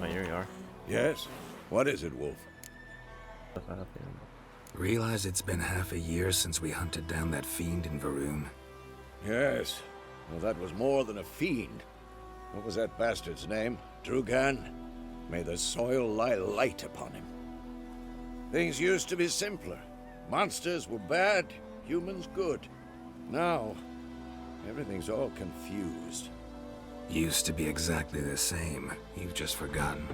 Oh, here you are. Yes? What is it, Wolf? Realize it's been half a year since we hunted down that fiend in Varun. Yes. Well, that was more than a fiend. What was that bastard's name? Drugan? May the soil lie light upon him. Things used to be simpler. Monsters were bad, humans good. Now, everything's all confused. Used to be exactly the same. You've just forgotten.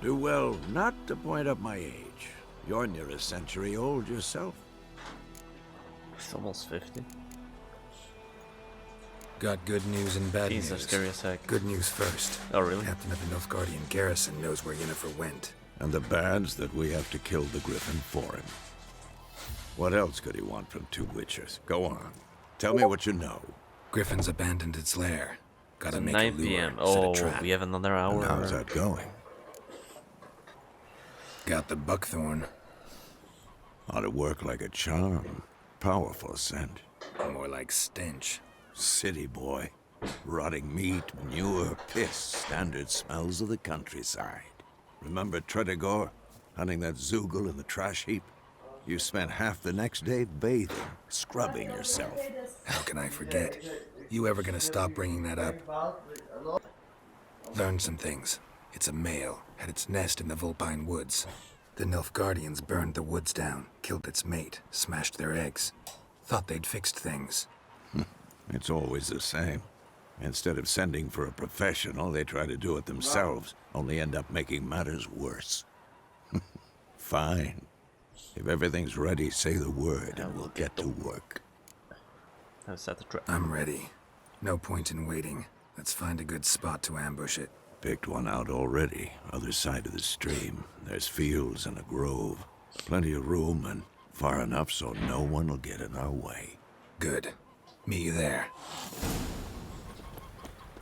Do well not to point up my age. You're near a century old yourself. It's almost 50. Got good news and bad He's news. a scary as heck. Good news first. Oh, really? Captain of the Nilfgaardian garrison knows where Yennefer went. And the bad's that we have to kill the Griffin for him. What else could he want from two witchers? Go on. Tell me what you know. Griffin's abandoned its lair. Gotta It's make 9 a lure, p.m. set Oh, a trap. we have another hour. And how's that going? Got the buckthorn. Ought to work like a charm. Powerful scent. More like stench. City boy. Rotting meat, manure, piss. Standard smells of the countryside. Remember Tredegor? Hunting that Zoogle in the trash heap? You spent half the next day bathing, scrubbing yourself. How can I forget? You ever gonna stop bringing that up? Learned some things. It's a male, had its nest in the Vulpine Woods. The Nilfgaardians burned the woods down, killed its mate, smashed their eggs. Thought they'd fixed things. It's always the same. Instead of sending for a professional, they try to do it themselves, only end up making matters worse. Fine. If everything's ready, say the word and we'll get to work. I've set the trap. I'm ready. No point in waiting. Let's find a good spot to ambush it. Picked one out already, other side of the stream. There's fields and a grove. Plenty of room and far enough so no one will get in our way. Good. Meet you there.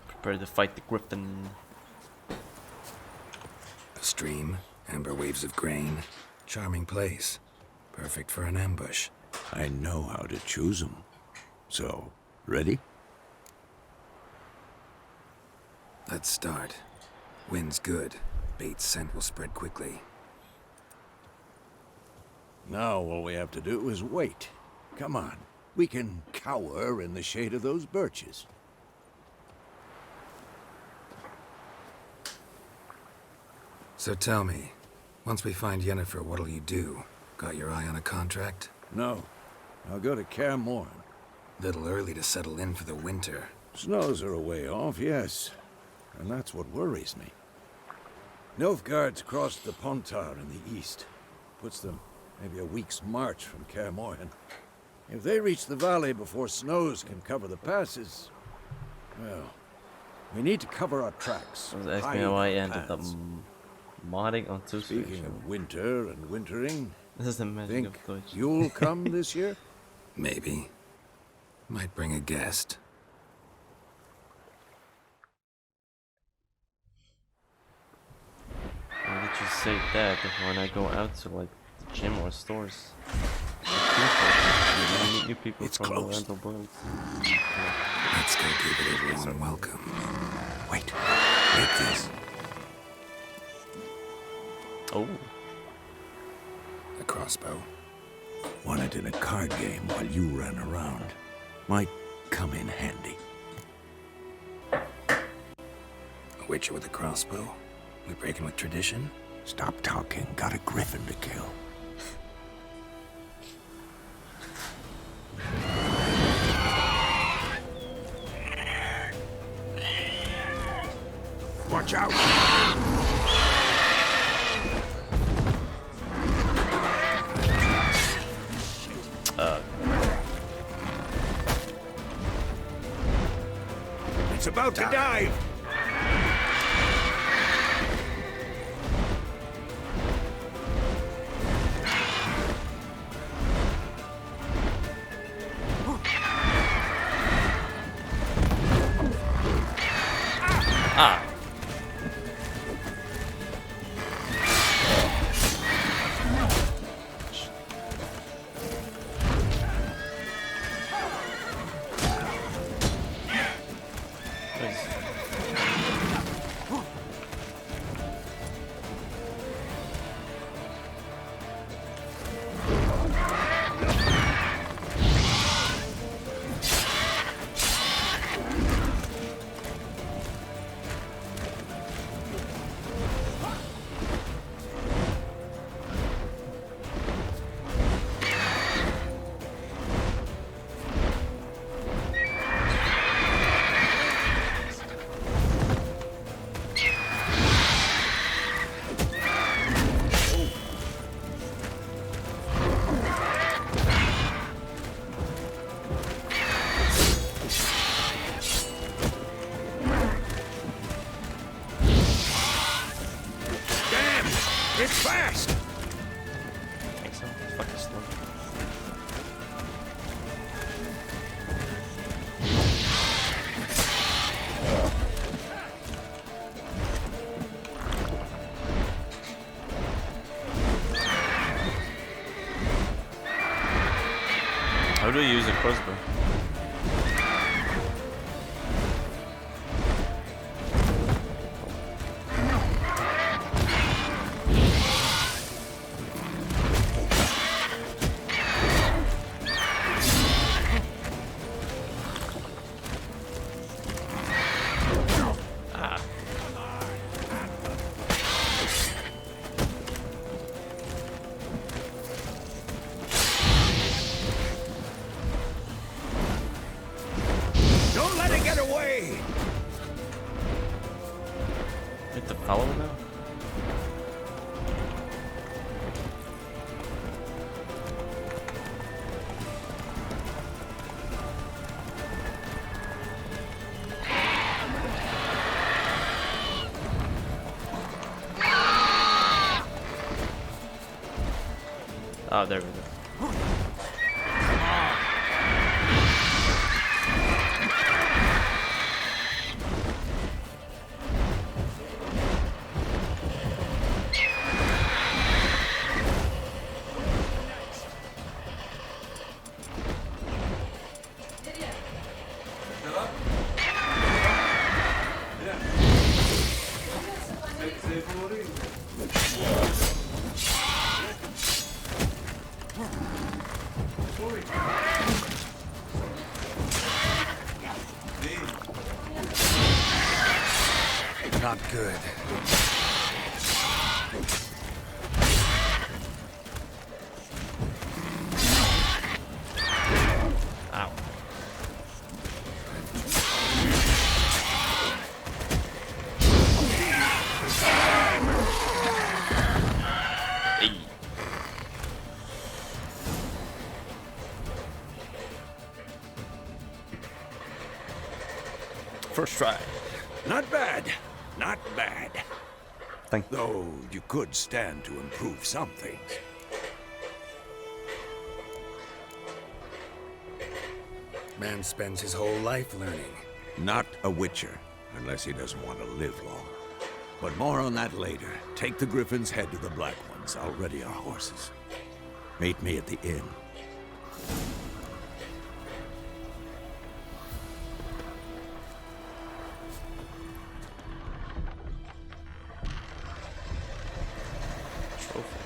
Prepare to fight the Griffin. A stream, amber waves of grain. Charming place. Perfect for an ambush. I know how to choose 'em. So, ready? Let's start. Wind's good. Bait's scent will spread quickly. Now all we have to do is wait. Come on. We can cower in the shade of those birches. So tell me, once we find Yennefer, what'll you do? Got your eye on a contract? No. I'll go to Kaer Morhen. Little early to settle in for the winter. Snows are a way off, yes. And that's what worries me. Nilfgaard's crossed the Pontar in the east. Puts them maybe a week's march from Kaer Morhen. If they reach the valley before snows can cover the passes, well, we need to cover our tracks. I was asking how I ended up paths. modding on two Speaking Switch. of winter and wintering, This is the magic think of Twitch. you'll come this year? Maybe. Might bring a guest. Why did you say that when I go out to like the gym or stores? I meet new people It's from closed. random worlds. Let's go give it a warm welcome. Wait, take this. Oh, A crossbow. Won it in a card game while you ran around. Might come in handy. A witcher with a crossbow? We breaking with tradition? Stop talking. Got a griffin to kill. Watch out! It's about to dive! ah! Nice. It's fast! Think so? It's fucking slow. How do you use a crossbow? Don't let it get away! You have to follow him now? Oh, there we go. Not good. Ow. Hey. First try. Not bad. Not bad. Thank you. Though you could stand to improve some things. Man spends his whole life learning. Not a witcher, unless he doesn't want to live long. But more on that later. Take the Griffin's head to the Black Ones. I'll ready our horses. Meet me at the inn. Trophy.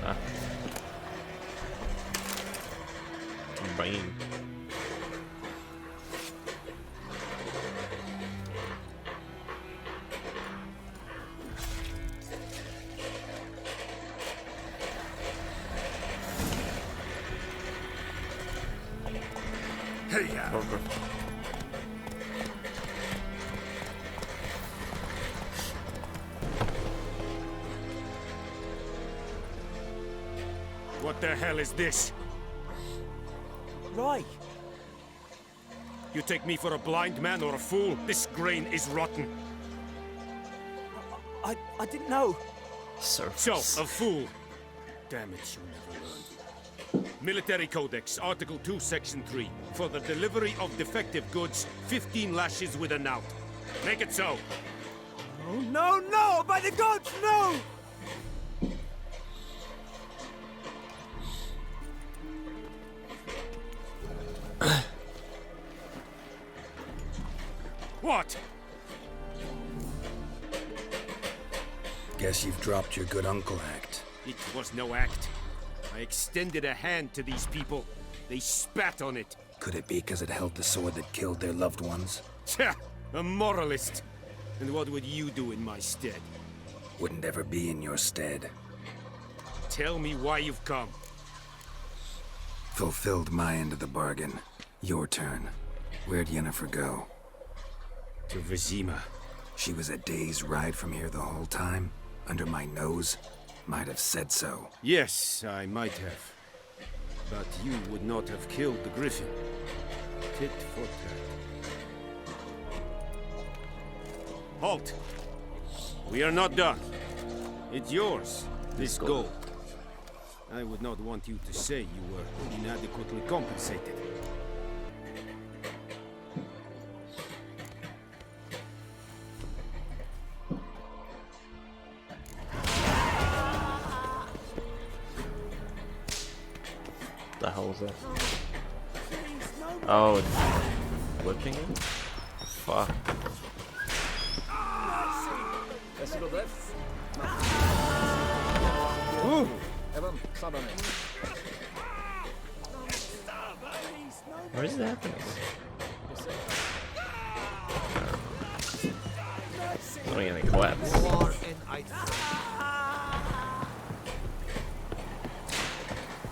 Ah. Brain. Hey, yeah. Over. What the hell is this? Right. You take me for a blind man or a fool? This grain is rotten. I didn't know. Surface. So, a fool. Damn it, you never learn. Military Codex, Article 2, Section 3. For the delivery of defective goods, 15 lashes with a knout. Make it so. Oh, no, no! By the gods, no! What? Guess you've dropped your good uncle act. It was no act. I extended a hand to these people. They spat on it. Could it be because it held the sword that killed their loved ones? Tja, a moralist. And what would you do in my stead? Wouldn't ever be in your stead. Tell me why you've come. Fulfilled my end of the bargain. Your turn. Where'd Yennefer go? To Vizima. She was a day's ride from here the whole time? Under my nose? Might have said so. Yes, I might have. But you would not have killed the Griffin. Tit for tat. Halt! We are not done. It's yours, this gold. I would not want you to say you were inadequately compensated. The hell is that? Oh, it's whipping him? Fuck. Where is it happening? I'm getting collapsed.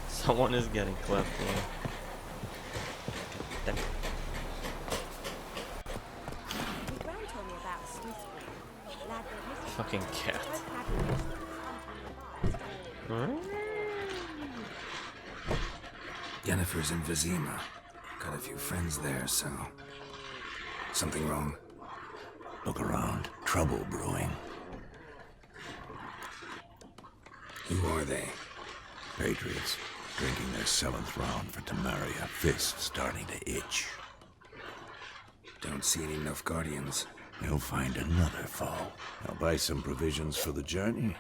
Someone is getting clapped. Damn. Fucking cat. Yennefer's in Vizima. Got a few friends there, so... Something wrong? Look around. Trouble brewing. Who are they? Patriots. Drinking their 7th round for Tamaria. Fist starting to itch. Don't see any Nilfgaardians. You'll find another foe. I'll buy some provisions for the journey.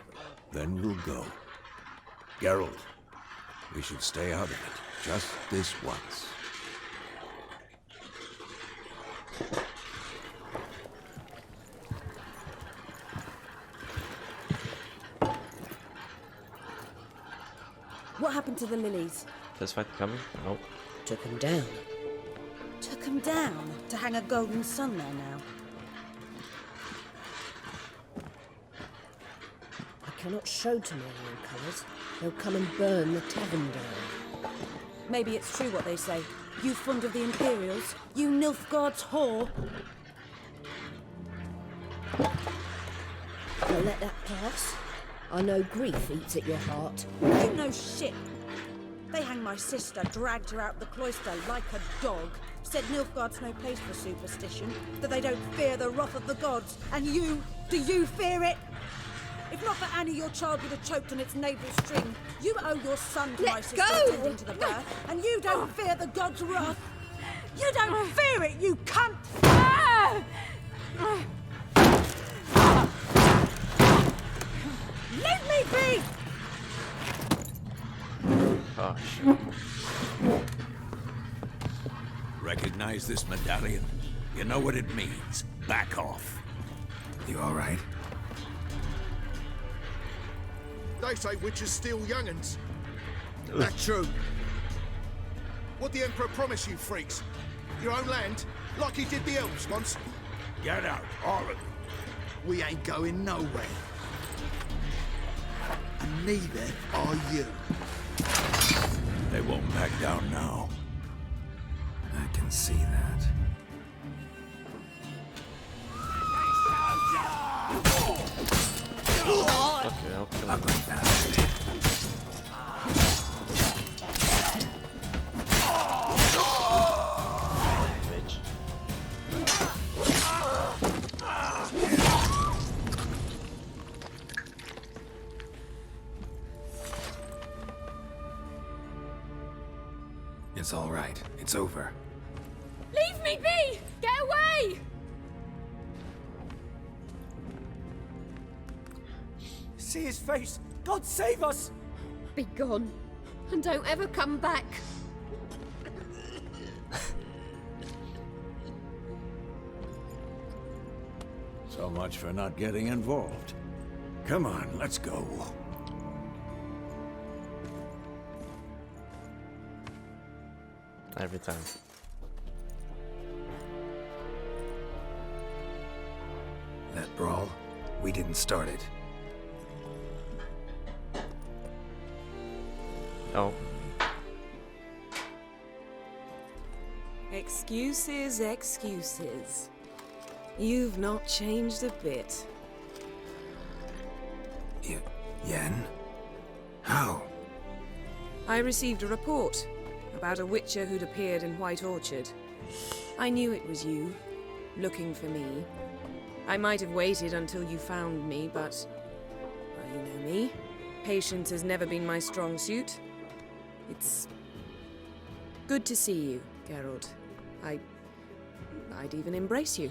Then we'll go. Geralt, we should stay out of it. Just this once. What happened to the lilies? This fight coming? Nope. Took them down. Took them down? To hang a golden sun there now? I cannot show Temerian colours. They'll come and burn the tavern down. Maybe it's true what they say. You fond of the Imperials? You Nilfgaard's whore? I'll let that pass. I know grief eats at your heart. You know shit. They hanged my sister, dragged her out the cloister like a dog. Said Nilfgaard's no place for superstition, that they don't fear the wrath of the gods. And you, do you fear it? If not for Annie, your child would have choked on its navel string. You owe your son to my sister attending to the birth, and you don't fear the gods' wrath. You don't fear it, you cunt! Leave me be! Oh shit. Recognize this medallion? You know what it means. Back off. You all right? They say witches steal young'uns. That's true. What the Emperor promise you, freaks? Your own land? Like he did the elves once? Get out, all of you. We ain't going nowhere. And neither are you. They won't back down now. I can see that. Okay, I'll kill him. Ugly bastard. Bitch. It's all right. It's over. Leave me be! Get away! See his face! God save us! Be gone. And don't ever come back. So much for not getting involved. Come on, let's go. Every time. That brawl, we didn't start it. Oh. Excuses, excuses. You've not changed a bit. Yen? How? I received a report about a witcher who'd appeared in White Orchard. I knew it was you, looking for me. I might have waited until you found me, but I you know me. Patience has never been my strong suit. It's good to see you, Geralt. I'd even embrace you.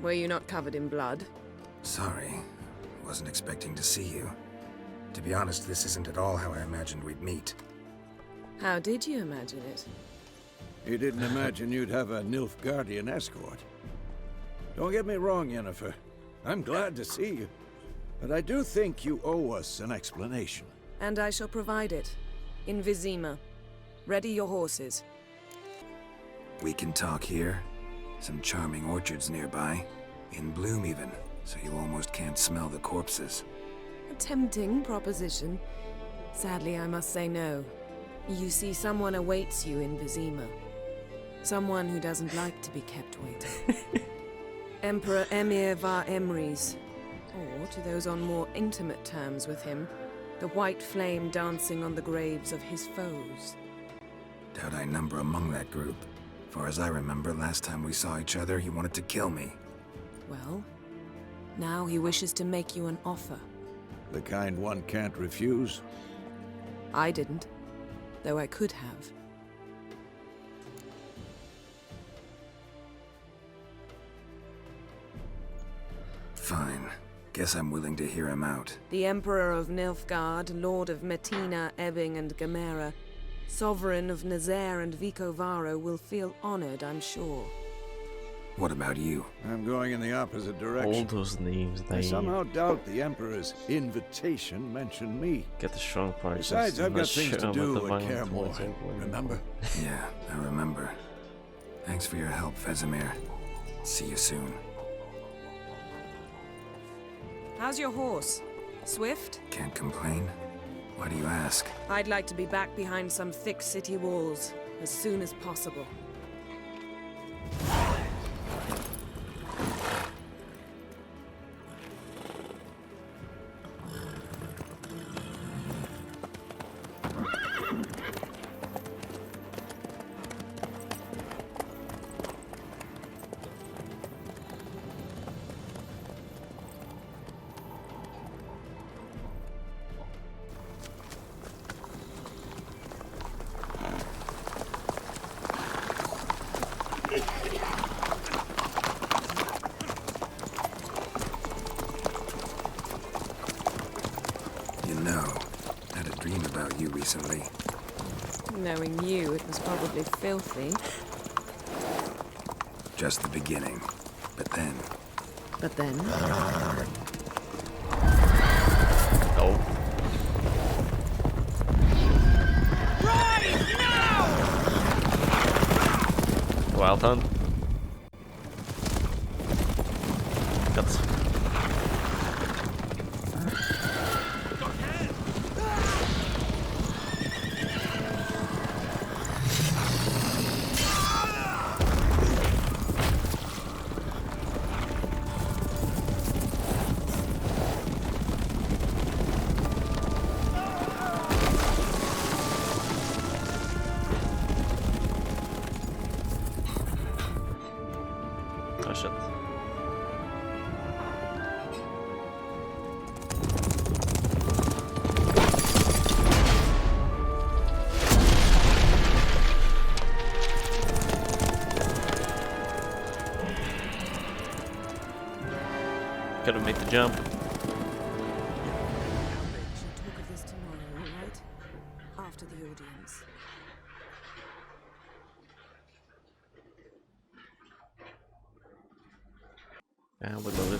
Were you not covered in blood? Sorry. Wasn't expecting to see you. To be honest, this isn't at all how I imagined we'd meet. How did you imagine it? You didn't imagine you'd have a Nilfgaardian escort. Don't get me wrong, Yennefer. I'm glad to see you. But I do think you owe us an explanation. And I shall provide it. In Vizima. Ready your horses. We can talk here. Some charming orchards nearby. In bloom even, so you almost can't smell the corpses. A tempting proposition. Sadly, I must say no. You see, someone awaits you in Vizima. Someone who doesn't like to be kept waiting. Emperor Emir var Emrys. Or, to those on more intimate terms with him, the white flame dancing on the graves of his foes. Doubt I number among that group. Far as I remember, last time we saw each other, he wanted to kill me. Well, now he wishes to make you an offer. The kind one can't refuse? I didn't, though I could have. Fine. Guess I'm willing to hear him out. The Emperor of Nilfgaard, Lord of Metina, Ebbing and Gamera, Sovereign of Nazaire and Vicovaro will feel honored, I'm sure. What about you? I'm going in the opposite direction. All those names, I they somehow doubt the Emperor's invitation mentioned me. get the strong parts. Besides, I've got things to do at Kaer Kaer Morhen, remember? Yeah, I remember. Thanks for your help, Vesemir. See you soon. How's your horse? Swift? Can't complain. Why do you ask? I'd like to be back behind some thick city walls as soon as possible. You know, I had a dream about you recently. Knowing you, it was probably filthy. Just the beginning. But then... But then... Oh. Well done. Got. Oh shit. Gotta make the jump. We'll talk of this tomorrow, all right? After the audience. And we loaded it.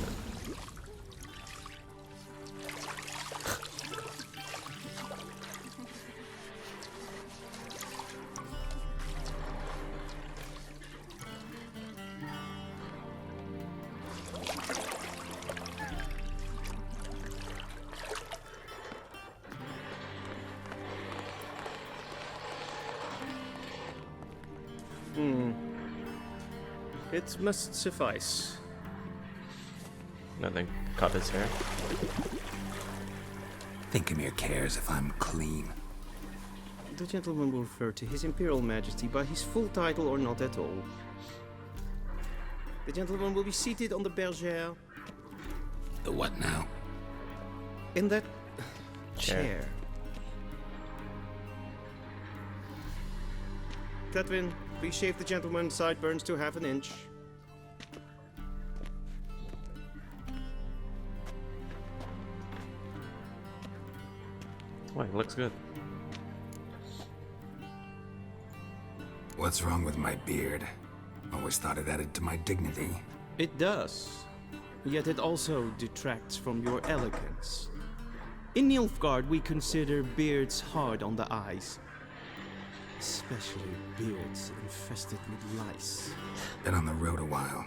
It must suffice. Nothing. Cut his hair. Think Emir cares if I'm clean. The gentleman will refer to His Imperial Majesty by his full title or not at all. The gentleman will be seated on the bergère. The what now? In that chair. Griffin, please shave the gentleman's sideburns to half an inch. Wait, looks good. What's wrong with my beard? Always thought it added to my dignity. It does. Yet it also detracts from your elegance. In Nilfgaard, we consider beards hard on the eyes. Especially beards infested with lice. Been on the road a while.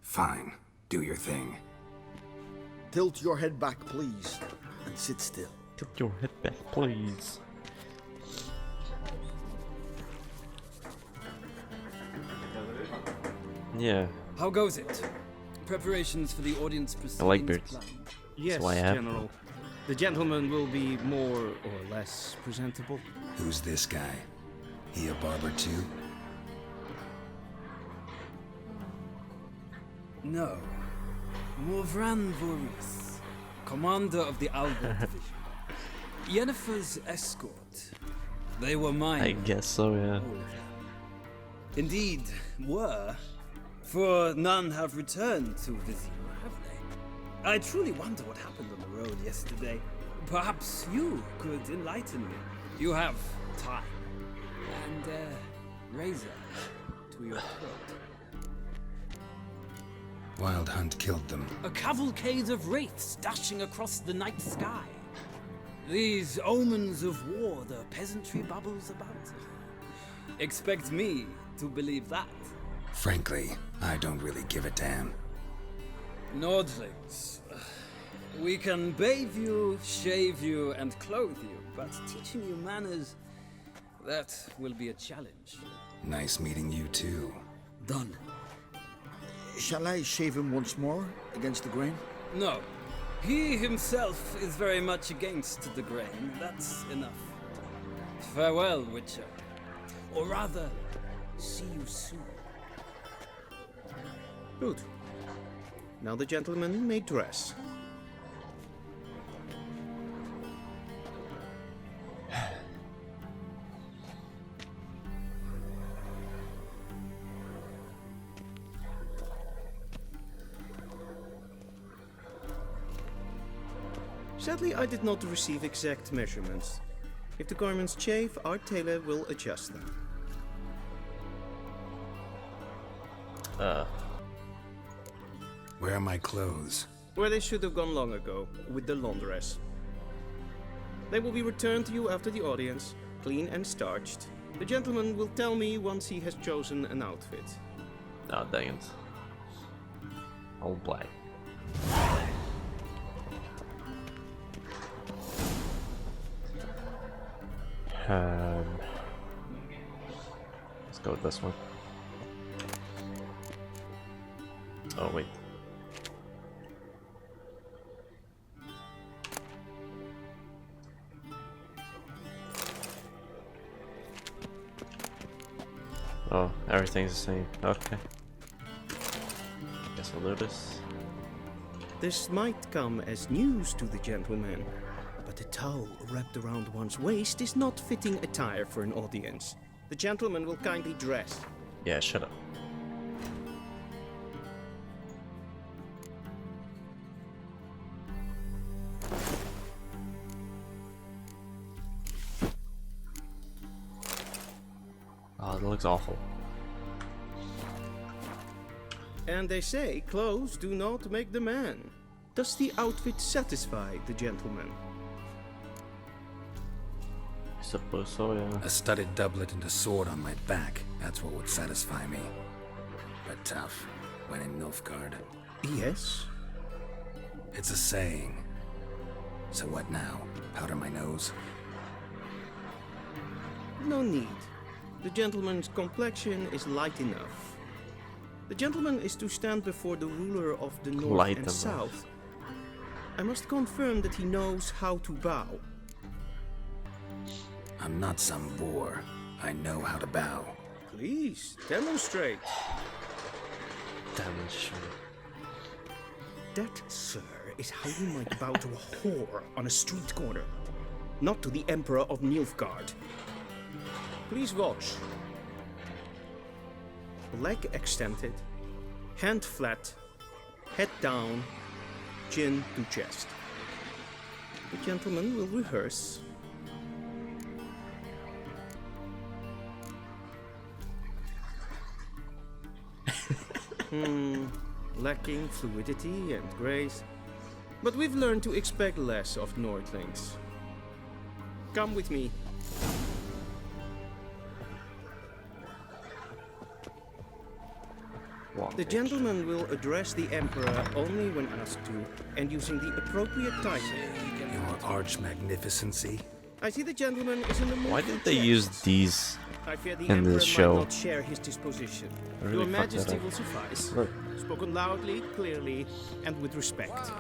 Fine, do your thing. Tilt your head back, please, and sit still. Tilt your head back, please. Yeah, How goes it? Preparations for the audience proceedings. I like beards. planned? Yes, why I have General. The gentleman will be more or less presentable. Who's this guy? He a barber too? No. Morvran Voris, commander of the Albert Division. Yennefer's escort. They were mine. I guess so, yeah. All of them. Indeed, were. For none have returned to Vizima, have they? I truly wonder what happened on the road yesterday. Perhaps you could enlighten me. You have time. And razor to your throat. Wild Hunt killed them. A cavalcade of wraiths dashing across the night sky. These omens of war the peasantry babbles about. Expect me to believe that. Frankly, I don't really give a damn. Nordlings. We can bathe you, shave you, and clothe you, but teaching you manners, that will be a challenge. Nice meeting you too. Done. Shall I shave him once more against the grain? No. He himself is very much against the grain. That's enough. Farewell, Witcher. Or rather, see you soon. Good. Now the gentleman may dress. Sadly, I did not receive exact measurements. If the garments chafe, our tailor will adjust them. Where are my clothes? Where they should have gone long ago, with the laundress. They will be returned to you after the audience, clean and starched. The gentleman will tell me once he has chosen an outfit. Oh, dang it. All black. Let's go with this one. Oh, wait. Oh, everything's the same. Okay. Guess I'll do this. This might come as news to the gentleman, but a towel wrapped around one's waist is not fitting attire for an audience. The gentleman will kindly dress. Yeah, shut up. Oh, that looks awful. And they say clothes do not make the man. Does the outfit satisfy the gentleman? I suppose so, yeah. A studded doublet and a sword on my back. That's what would satisfy me. But tough, when in Nilfgaard. Yes. It's a saying. So what now? Powder my nose? No need. The gentleman's complexion is light enough. The gentleman is to stand before the ruler of the north Light and enough. south. I must confirm that he knows how to bow. I'm not some boor. I know how to bow. Please, demonstrate. Demonstrate. That, sir, is how you might bow to a whore on a street corner, not to the Emperor of Nilfgaard. Please watch. Leg extended, hand flat, head down, chin to chest. The gentleman will rehearse. Lacking fluidity and grace, but we've learned to expect less of Nordlings. Come with me. The gentleman will address the Emperor only when asked to, and using the appropriate title. Your arch-magnificency. I see the gentleman is in the mood. Why did they use these I fear the in Emperor this show? might not share his disposition. I really Your fucked that Majesty up. will suffice. Look. Spoken loudly, clearly, and with respect.